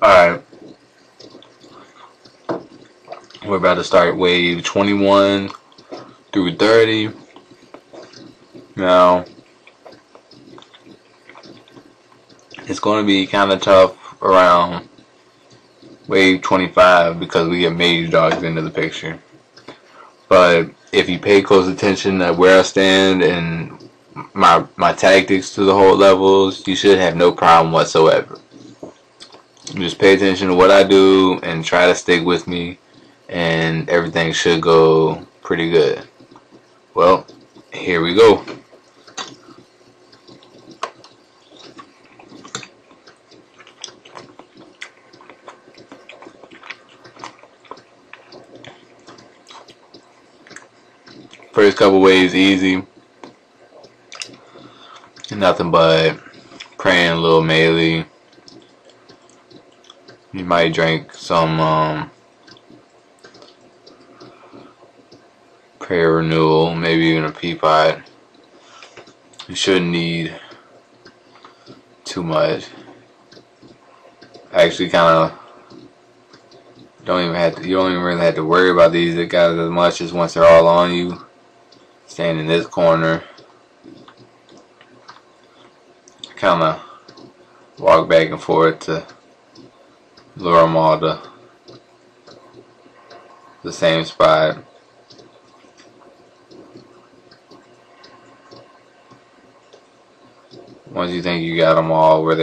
Alright, we're about to start wave 21 through 30. Now, it's going to be kind of tough around wave 25 because we get mage dogs into the picture. But if you pay close attention to where I stand and my tactics to the whole levels, you should have no problem whatsoever. Just pay attention to what I do and try to stick with me, and everything should go pretty good. Well, here we go. First couple waves easy. Nothing but praying a little melee. You might drink some prayer renewal, maybe even a pea pot. You shouldn't need too much. Actually, kind of you don't even really have to worry about these guys as much as once they're all on you. Stand in this corner. Kind of walk back and forth to lure them all to the same spot. Once you think you got them all where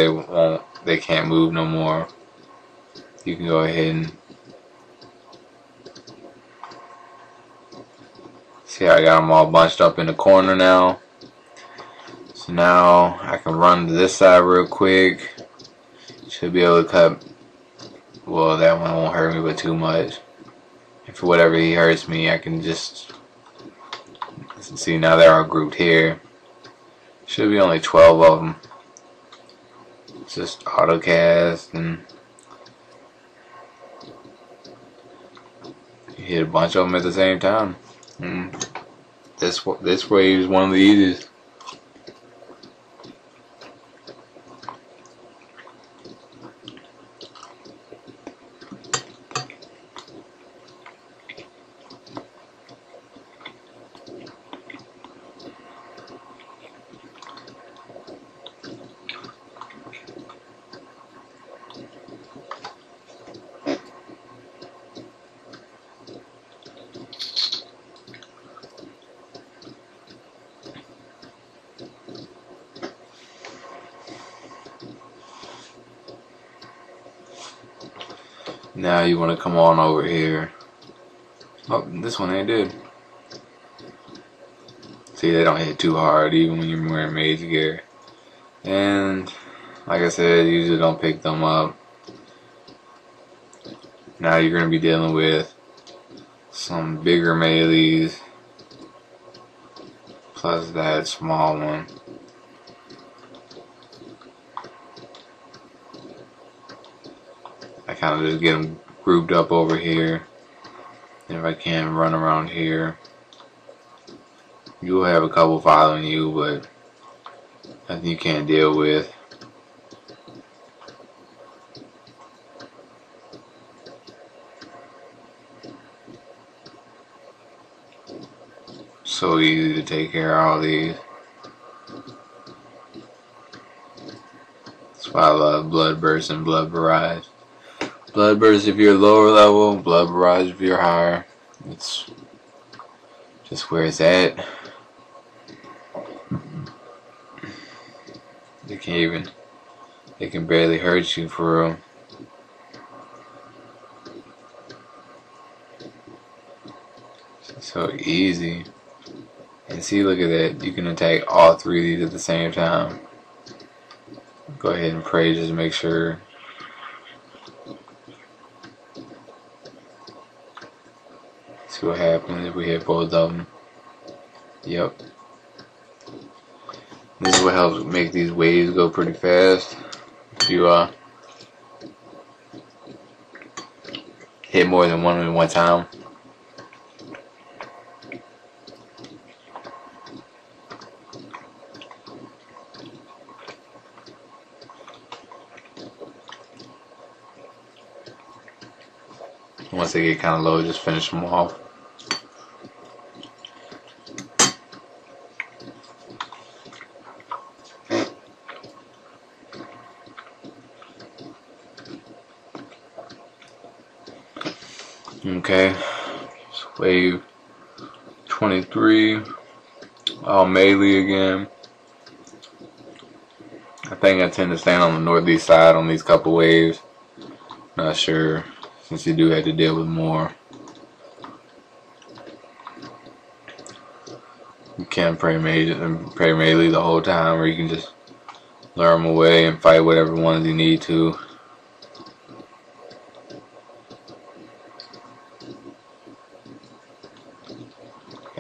they can't move no more, you can go ahead and see how I got them all bunched up in the corner now. So now I can run to this side real quick. Should be able to cut. Well, that one won't hurt me but too much. And for whatever he hurts me, I can just see now they're all grouped here. Should be only 12 of them. It's just auto cast and you hit a bunch of them at the same time. This wave is one of the easiest. Now you want to come on over here. Oh, this one ain't good. See, they don't hit too hard even when you're wearing mage gear. And like I said, usually don't pick them up. Now you're going to be dealing with some bigger melees plus that small one. I kind of just get them grouped up over here. And if I can, run around here. You'll have a couple following you, but nothing you can't deal with. So easy to take care of all these. That's why I love Blood Burst and Blood Barrage. Blood Burst if you're lower level, Blood Barrage if you're higher. It's just where it's at. They can barely hurt you for real. It's so easy. And see, look at that. You can attack all three of these at the same time. Go ahead and pray just to make sure. See what happens if we hit both of them. Yep. This is what helps make these waves go pretty fast. If you hit more than one at one time. Once they get kind of low, just finish them off. Okay, wave 23, all melee again. I think I tend to stand on the northeast side on these couple waves. Not sure, since you do have to deal with more. You can pray melee the whole time, or you can just lure them away and fight whatever ones you need to.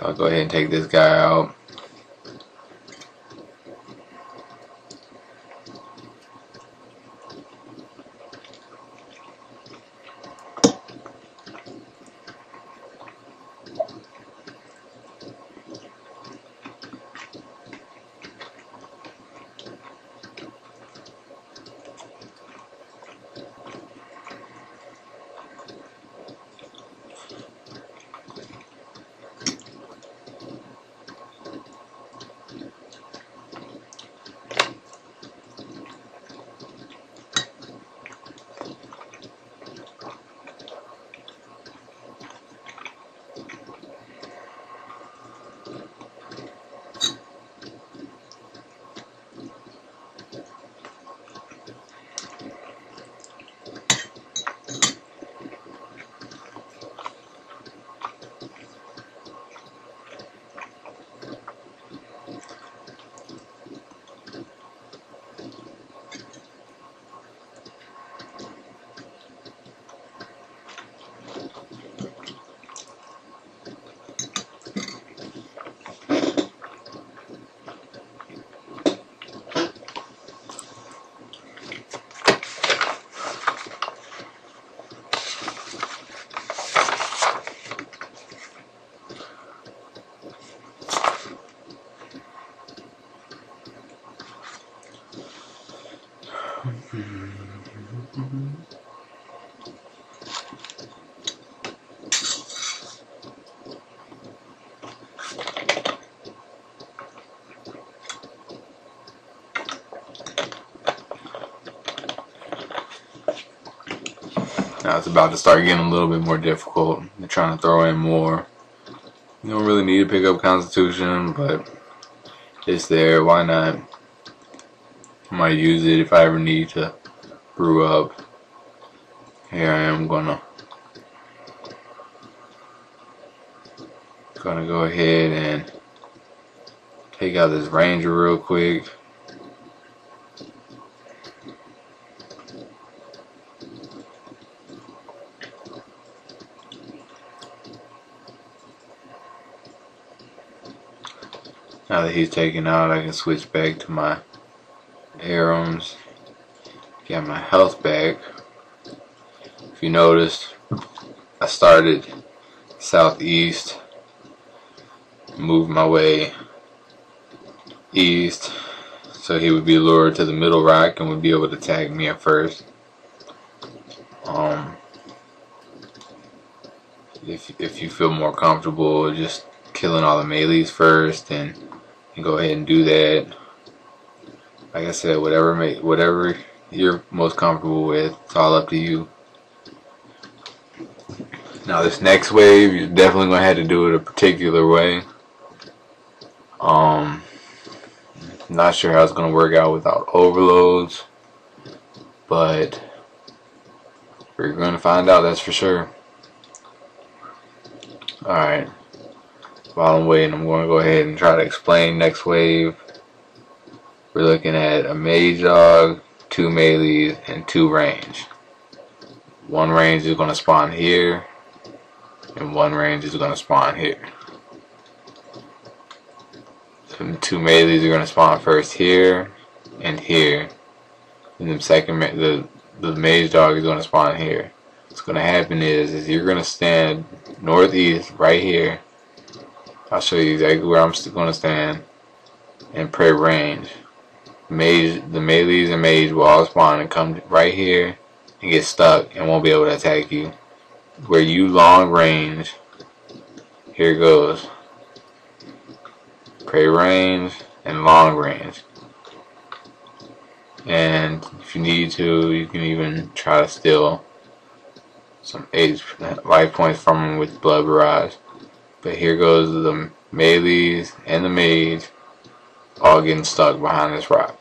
I'll go ahead and take this guy out. Now it's about to start getting a little bit more difficult. They're trying to throw in more. You don't really need to pick up Constitution, but it's there. Why not? I might use it if I ever need to brew up. Here I am gonna go ahead and take out this Ranger real quick. Now that he's taken out, I can switch back to my Ahrims. Get my health back. If you noticed, I started southeast, moved my way east, so he would be lured to the middle rock and would be able to tag me at first. If you feel more comfortable just killing all the melees first, and go ahead and do that. Like I said, whatever you're most comfortable with, it's all up to you. Now this next wave, you're definitely gonna have to do it a particular way. Not sure how it's gonna work out without overloads, but we're gonna find out, that's for sure. Alright, while I'm waiting, I'm gonna go ahead and try to explain next wave. We're looking at a mage dog, 2 melees, and 2 range. 1 range is gonna spawn here, and 1 range is gonna spawn here. So the 2 melees are gonna spawn first here and here, and then the mage dog is gonna spawn here. What's gonna happen is you're gonna stand northeast right here. I'll show you exactly where I'm gonna stand and pray range. The melees and mage will all spawn and come right here and get stuck and won't be able to attack you. where you long range, here goes. Pray range and long range. And if you need to, you can even try to steal some life points from him with Blood Barrage. But here goes the melees and the mage all getting stuck behind this rock.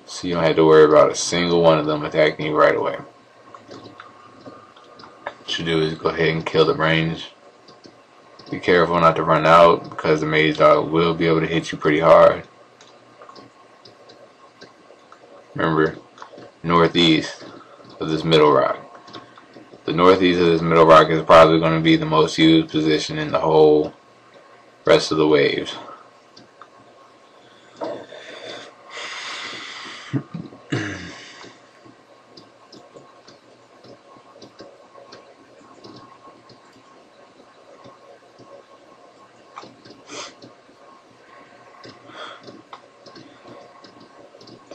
So you don't have to worry about a single one of them attacking you right away. What you do is go ahead and kill the range. Be careful not to run out, because the mage dog will be able to hit you pretty hard. Remember, northeast of this middle rock. The northeast of this middle rock is probably going to be the most used position in the whole rest of the waves.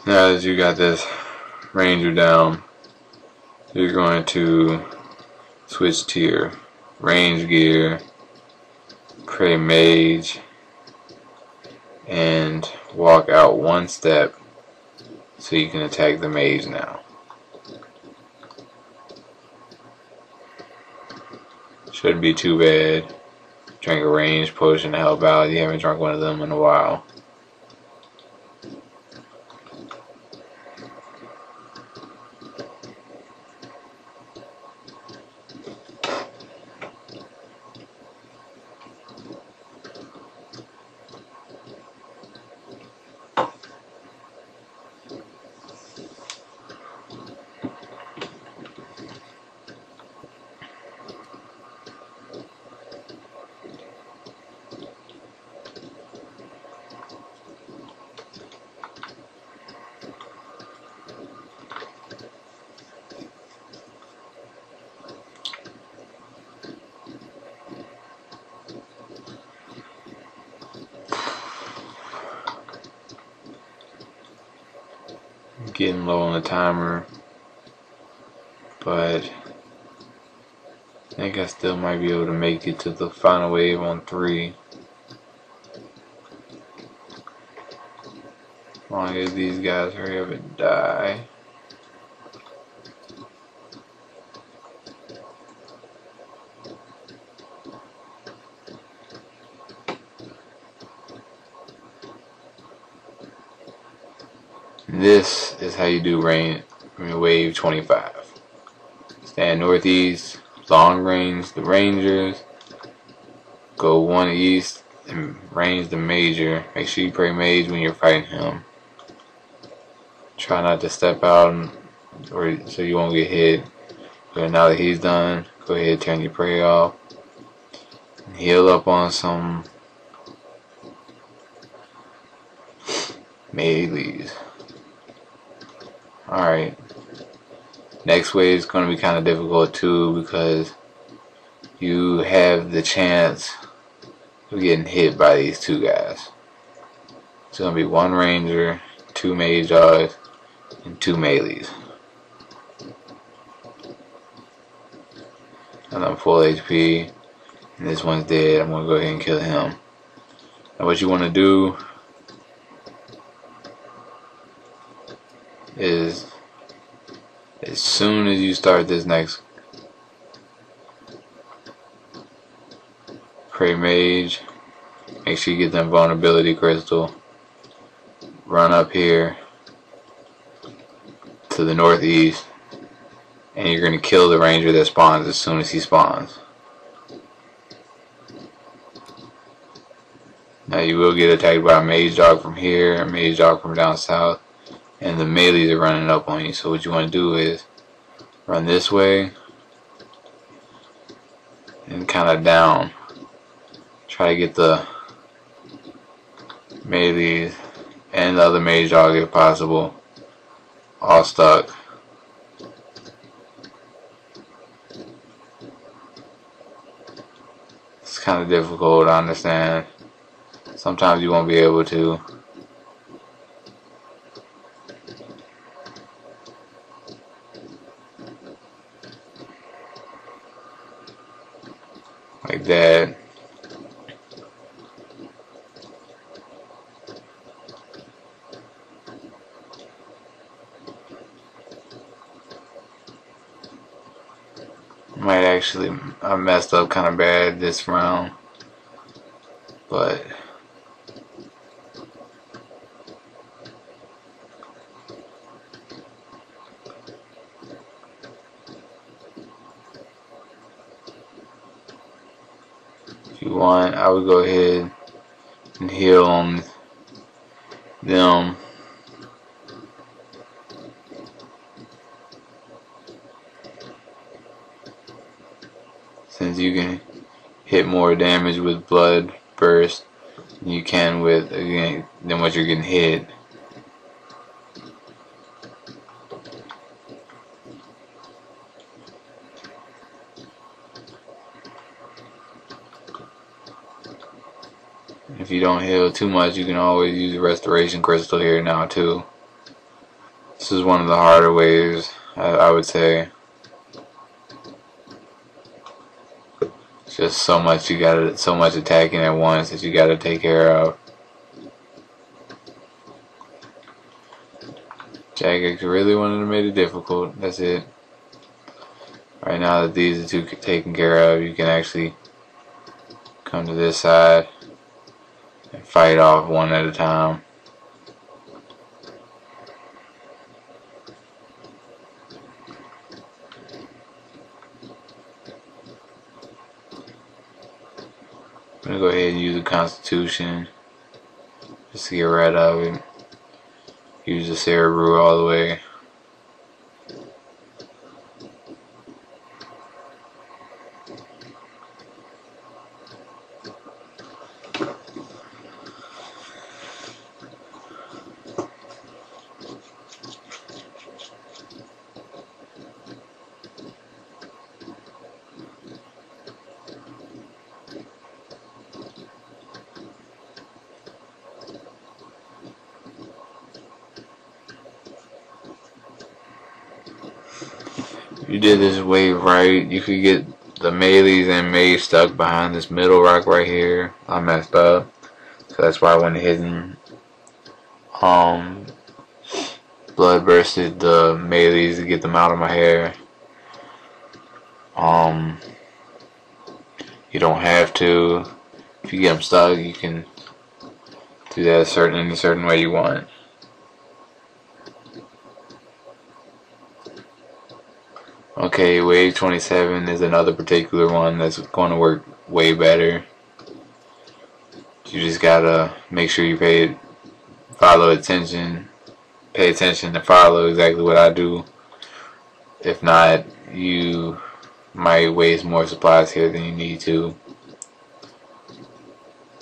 Now that you got this ranger down, you're going to switch to your range gear, pray mage, and walk out one step so you can attack the mage now. Shouldn't be too bad. Drink a range potion to help out. You haven't drunk one of them in a while. Getting low on the timer, but I think I still might be able to make it to the final wave on 3. As long as these guys hurry up and die. This is how you do wave 25. Stand northeast, long range the rangers, go 1 east and range the major. Make sure you pray mage when you're fighting him. Try not to step out so you won't get hit. But now that he's done, go ahead and turn your prey off. Heal up on some melees. Alright, next wave is going to be kind of difficult too, because you have the chance of getting hit by these 2 guys. It's going to be 1 ranger, 2 mage dogs, and 2 melees. And I'm full HP, and this one's dead. I'm going to go ahead and kill him. Now what you want to do is, as soon as you start this next pray mage, make sure you get them vulnerability crystal. Run up here to the northeast, and you're going to kill the ranger that spawns as soon as he spawns. Now you will get attacked by a mage dog from here, a mage dog from down south, and the melees are running up on you. So what you want to do is run this way and kind of down. Try to get the melees and the other mage dog if possible all stuck. It's kind of difficult, I understand. Sometimes you won't be able to. like that. Might actually, I messed up kind of bad this round, but if you want, I would go ahead and heal on them. Since you can hit more damage with blood burst than you can with, again, than what you're getting hit. If you don't heal too much, you can always use a restoration crystal here now too. This is one of the harder ways, I would say. It's just so much so much attacking at once that you gotta take care of. Jagex really wanted to make it difficult. That's it. Right now that these are two taken care of, you can actually come to this side and fight off one at a time. I'm gonna go ahead and use the Constitution just to get rid of it. Use the Cerebrew all the way. You did this wave right, you could get the melees and Mage stuck behind this middle rock right here. I messed up, so that's why I went ahead and blood bursted the melees to get them out of my hair. You don't have to. If you get them stuck, you can do that any certain way you want. Okay, wave 27 is another particular one that's going to work way better. You just gotta make sure you pay attention to follow exactly what I do. If not, you might waste more supplies here than you need to.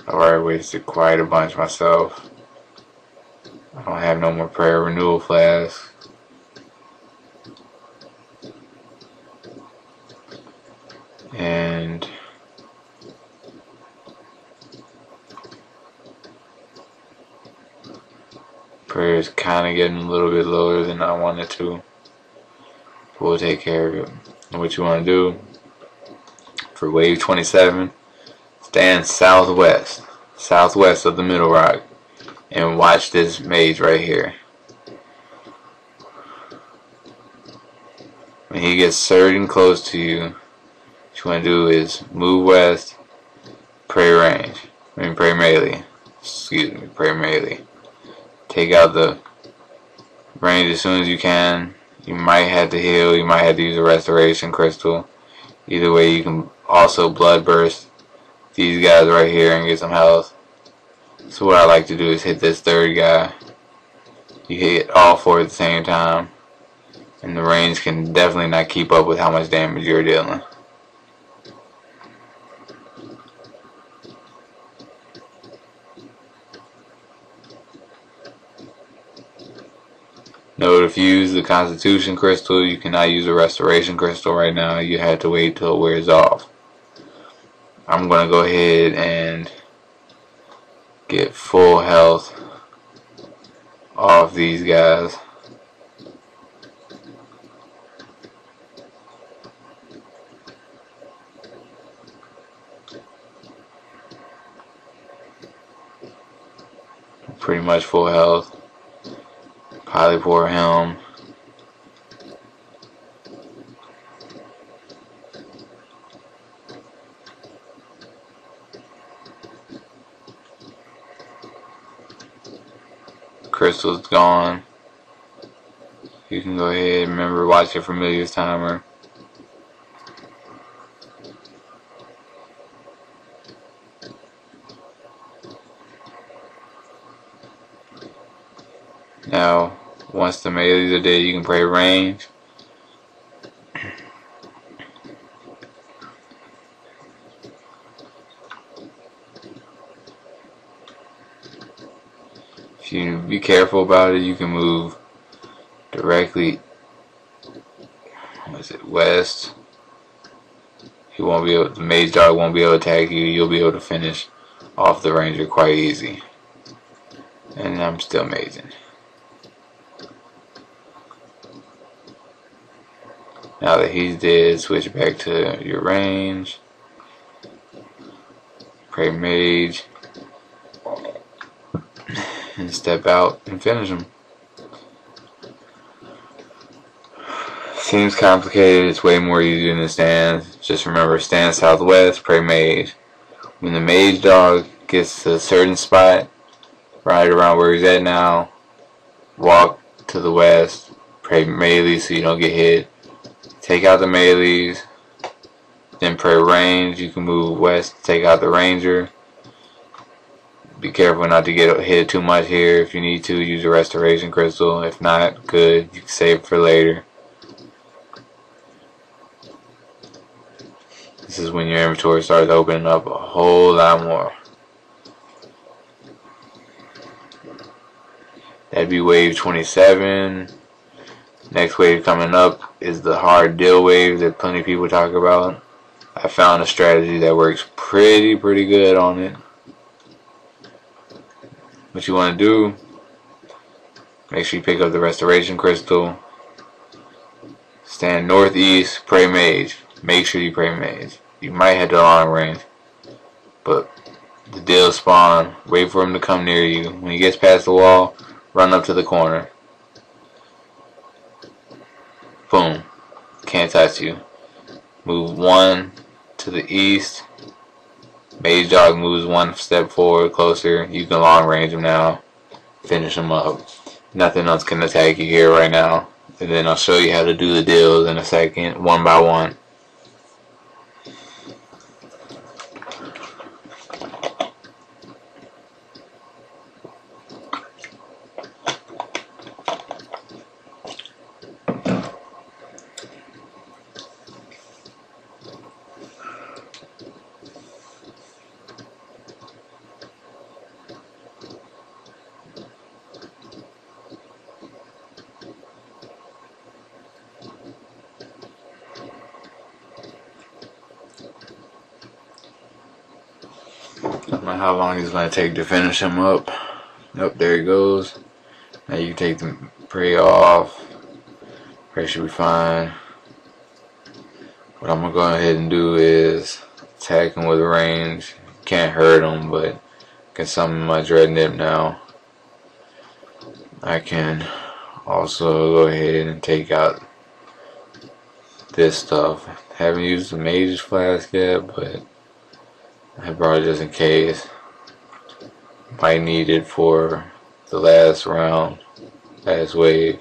I've already wasted quite a bunch myself. I don't have no more prayer renewal flasks. And prayer is kind of getting a little bit lower than I wanted to. We'll take care of it. And what you want to do for wave 27, stand southwest of the middle rock, and watch this mage right here. When he gets certain close to you, what you want to do is move west, pray melee. Pray melee. Take out the range as soon as you can. You might have to heal, you might have to use a restoration crystal. Either way, you can also blood burst these guys right here and get some health. So what I like to do is hit this third guy. You hit all four at the same time, and the range can definitely not keep up with how much damage you're dealing. Note, if you use the Constitution Crystal, you cannot use a Restoration Crystal right now. You have to wait till it wears off. I'm going to go ahead and get full health off these guys. pretty much full health. Polypore Helm. Crystal's gone. You can go ahead, remember, watch your familiar's timer. Now, once the melees are dead, you can pray range. If you be careful about it, you can move directly, west. He won't be able, the mage dog won't be able to attack you. You'll be able to finish off the ranger quite easy. And I'm still amazing. Now that he's dead, switch back to your range. Pray mage. And step out and finish him. Seems complicated, it's way more easier than it stands. Just remember, stand southwest, pray mage. When the mage dog gets to a certain spot, right around where he's at now, walk to the west, pray melee so you don't get hit. Take out the melees, then pray range. You can move west, take out the ranger. Be careful not to get hit too much here. If you need to, use a restoration crystal. If not, good, you can save it for later. This is when your inventory starts opening up a whole lot more. That'd be wave 27. Next wave coming up is the hard deal wave that plenty of people talk about. I found a strategy that works pretty good on it. What you want to do, make sure you pick up the restoration crystal. Stand northeast, pray mage. Make sure you pray mage. You might head to long range, but the deal spawn, wait for him to come near you. When he gets past the wall, run up to the corner. Boom. Can't touch you. Move one to the east. Mage dog moves one step forward, closer. You can long range him now. Finish him up. Nothing else can attack you here right now. And then I'll show you how to do the deals in a second, one by one. I don't know how long it's going to take to finish him up. Nope, there he goes. Now you can take the prey off. Prey should be fine. What I'm going to go ahead and do is attack him with range. Can't hurt him, but I can summon my dread nip now. I can also go ahead and take out this stuff. Haven't used the mage's flask yet, but I brought it just in case. Might need it for the last round, last wave,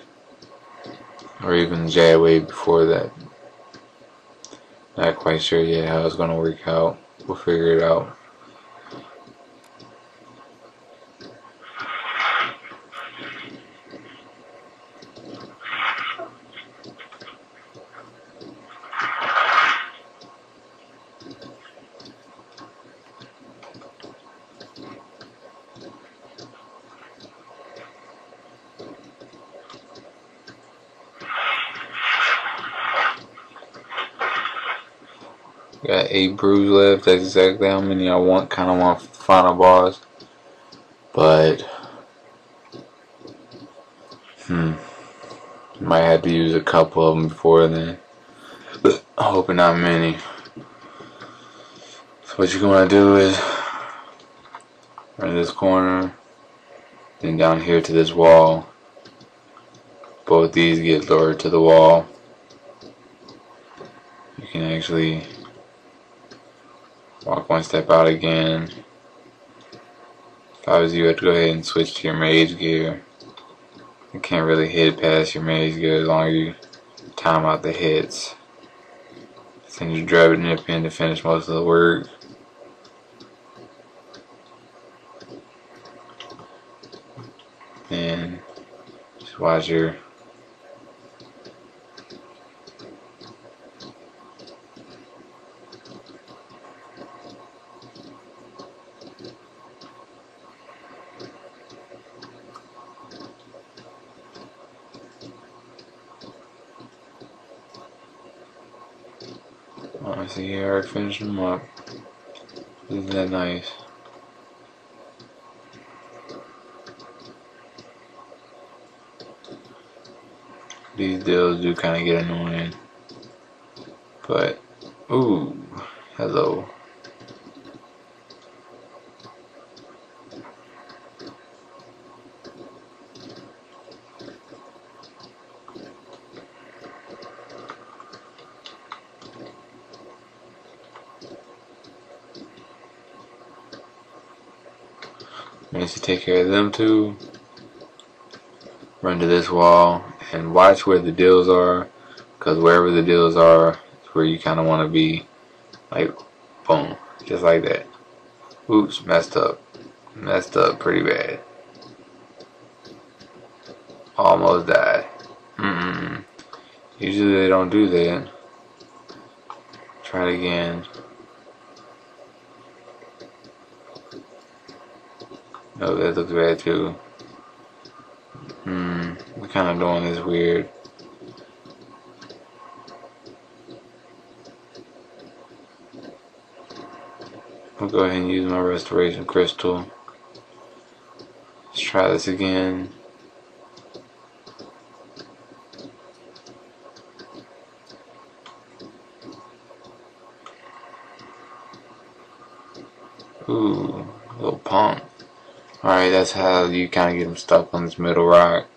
or even the jag wave before that. Not quite sure yet how it's gonna work out. We'll figure it out. Got 8 brews left. That's exactly how many I want. Kind of want final boss, but might have to use a couple of them before then. I'm hoping not many. So what you're gonna do is run this corner, Then down here to this wall, both these get lowered to the wall. You can actually walk one step out again. If I was you, I'd go ahead and switch to your mage gear. You can't really hit past your mage gear as long as you time out the hits. Send your Draven in to finish most of the work. And just watch your see here, I finished them up. Isn't that nice? These deals do kind of get annoying. But, ooh, hello. Once you take care of them two, run to this wall and watch where the deals are, because wherever the deals are is where you kind of want to be. Like, boom, just like that. Oops, messed up pretty bad. Almost died. Usually they don't do that. Try it again. Oh, that looks bad too. We're kind of doing this weird. I'll go ahead and use my restoration crystal. Let's try this again. Ooh, little pump. Alright, that's how you kind of get them stuck on this middle rock.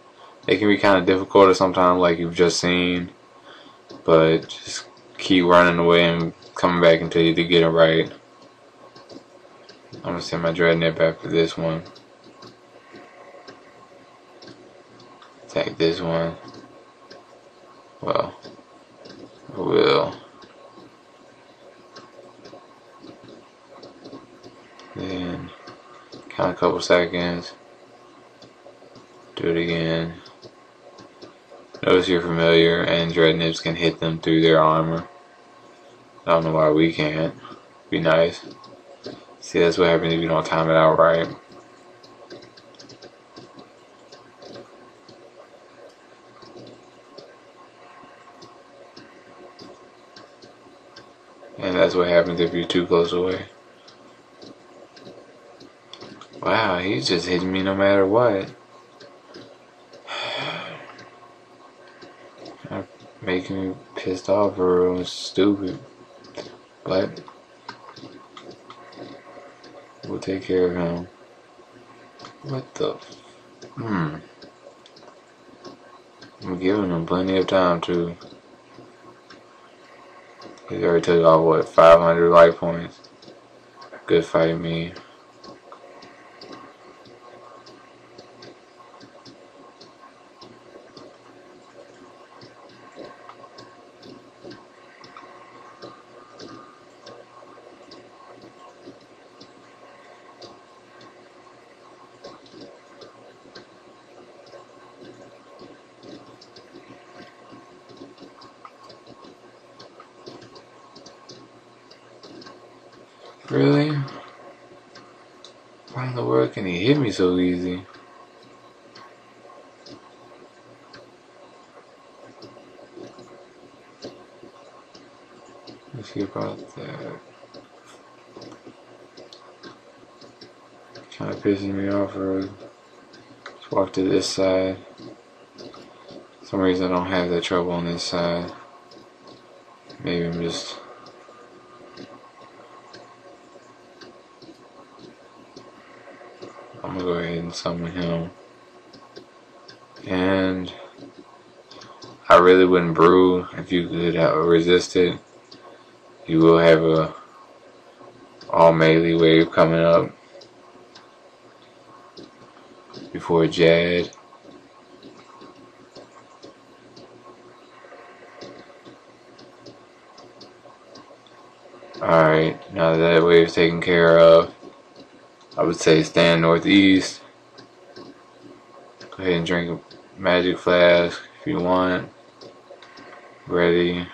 It can be kind of difficult sometimes, like you've just seen, but just keep running away and coming back until you get it right. I'm gonna send my Dreadnought back for this one. Attack this one. Well, I will. Then count a couple seconds. Do it again. Notice you're familiar, and Dreadnoughts can hit them through their armor. I don't know why we can't. Be nice. See, that's what happens if you don't time it out right. And that's what happens if you're too close away. Wow, he's just hitting me no matter what. Making me pissed off for real. It's stupid. But we'll take care of him. What the I'm giving him plenty of time too. He's already took off what, 500 life points. Good fight, me. Really? Why in the world can he hit me so easy? Let's see about that. Kinda pissing me off, really. Let's walk to this side. For some reason I don't have that trouble on this side. Maybe I'm just... I'm gonna go ahead and summon him. And I really wouldn't brew if you could resist it. You will have a all melee wave coming up before Jad. Alright, now that wave's taken care of, I would say stand northeast. Go ahead and drink a magic flask if you want. Ready.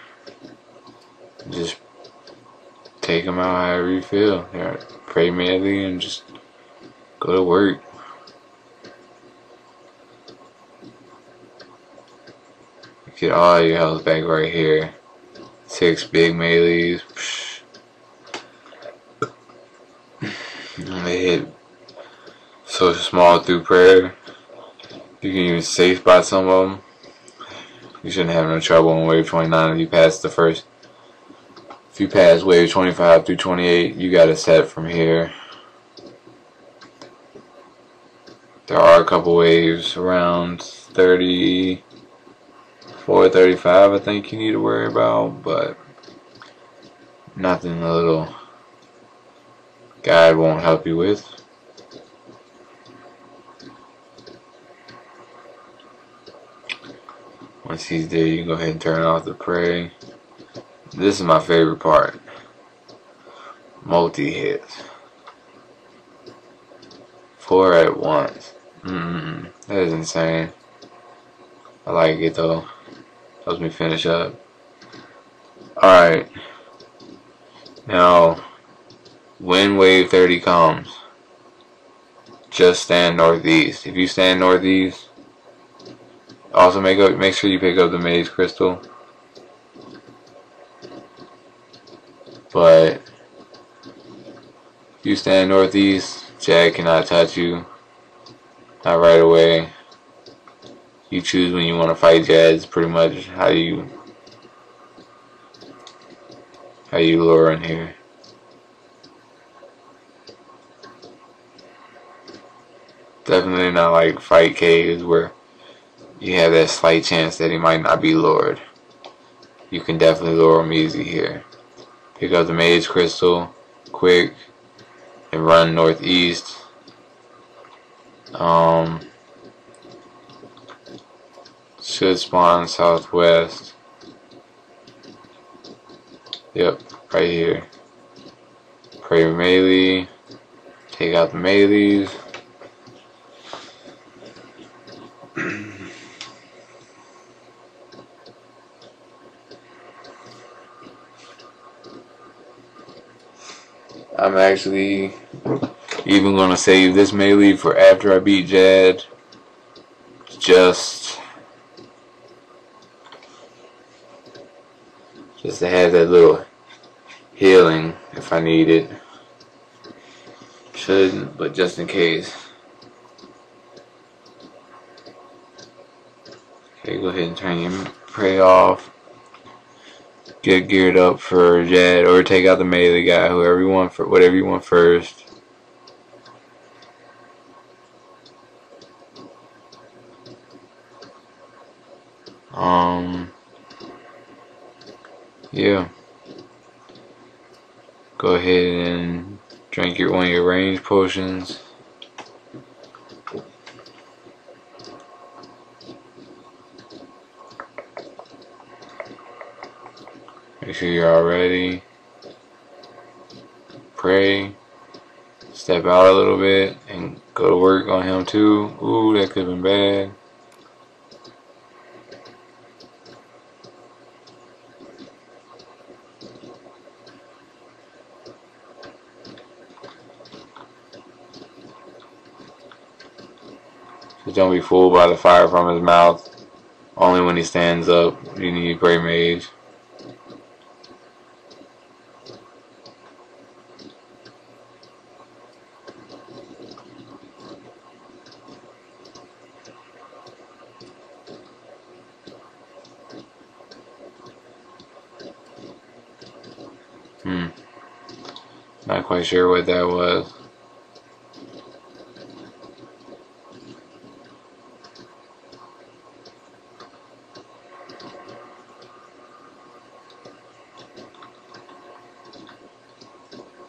Just take them out however you feel. Pray madly and just go to work. Get all your health back right here. 6 big melees. And they hit so small through prayer. You can even safe spot some of them. You shouldn't have no trouble on wave 29 if you pass the first. If you pass wave 25 through 28, you got a set from here. There are a couple waves around 34, 35 I think you need to worry about, but nothing a little guide won't help you with. Once he's there, you can go ahead and turn off the prey. This is my favorite part. Multi-hits. 4 at once. That is insane. I like it though. Helps me finish up. Alright. Now, when wave 30 comes, just stand northeast. If you stand northeast, also make sure you pick up the maze crystal. But if you stand northeast, Jag cannot touch you. Not right away. You choose when you want to fight Jag. It's pretty much how you lure in here. Definitely not like fight caves where you have that slight chance that he might not be lured. You can definitely lure him easy here. Pick up the mage crystal quick and run northeast. Should spawn southwest. Yep, right here. Pray melee. Take out the melees. I'm actually even gonna save this melee for after I beat Jad. Just to have that little healing if I need it. Shouldn't, but just in case. Okay, go ahead and turn your prey off. Get geared up for Jad, or take out the melee guy, whoever you want, for whatever you want first. Yeah. Go ahead and drink one of your range potions. Make sure you're all ready. Pray. Step out a little bit and go to work on him too. Ooh, that could have been bad. Just don't be fooled by the fire from his mouth. Only when he stands up, you need Pray Mage. Not quite sure what that was.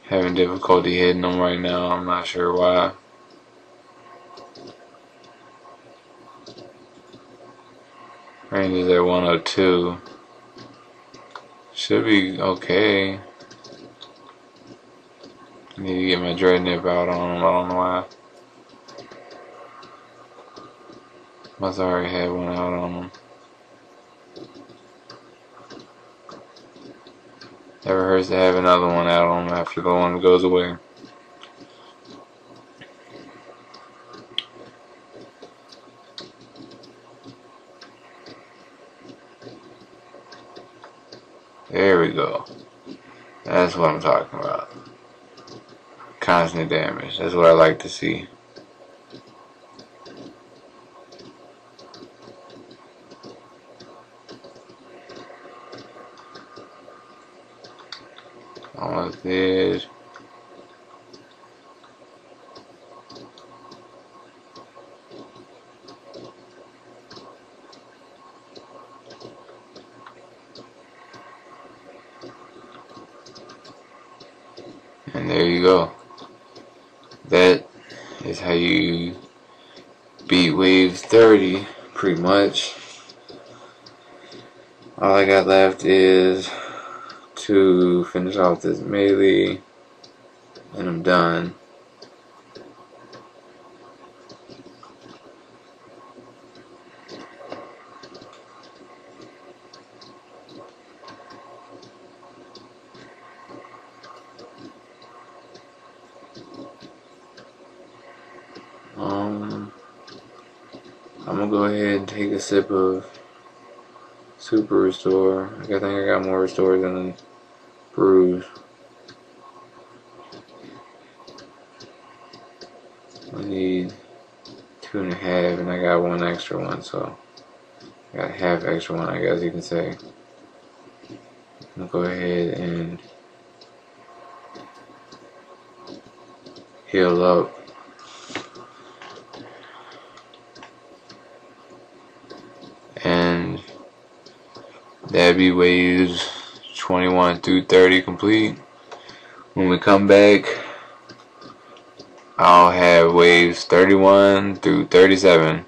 Having difficulty hitting them right now. I'm not sure why. Range is at 102. Should be okay. Need to get my dread nip out on him. I don't know why. Must already have one out on him. Never hurts to have another one out on him after the one goes away. There we go. That's what I'm talking about. Constant damage. That's what I like to see. Almost did. And there you go. That is how you beat wave 30, pretty much. All I got left is to finish off this melee, and I'm done. I'm gonna go ahead and take a sip of Super Restore. I think I got more Restore than Brews. I need 2.5, and I got one extra one, so I got half extra one, I guess you can say. I'm gonna go ahead and heal up. And that'd be waves 21 through 30 complete. When we come back, I'll have waves 31 through 37.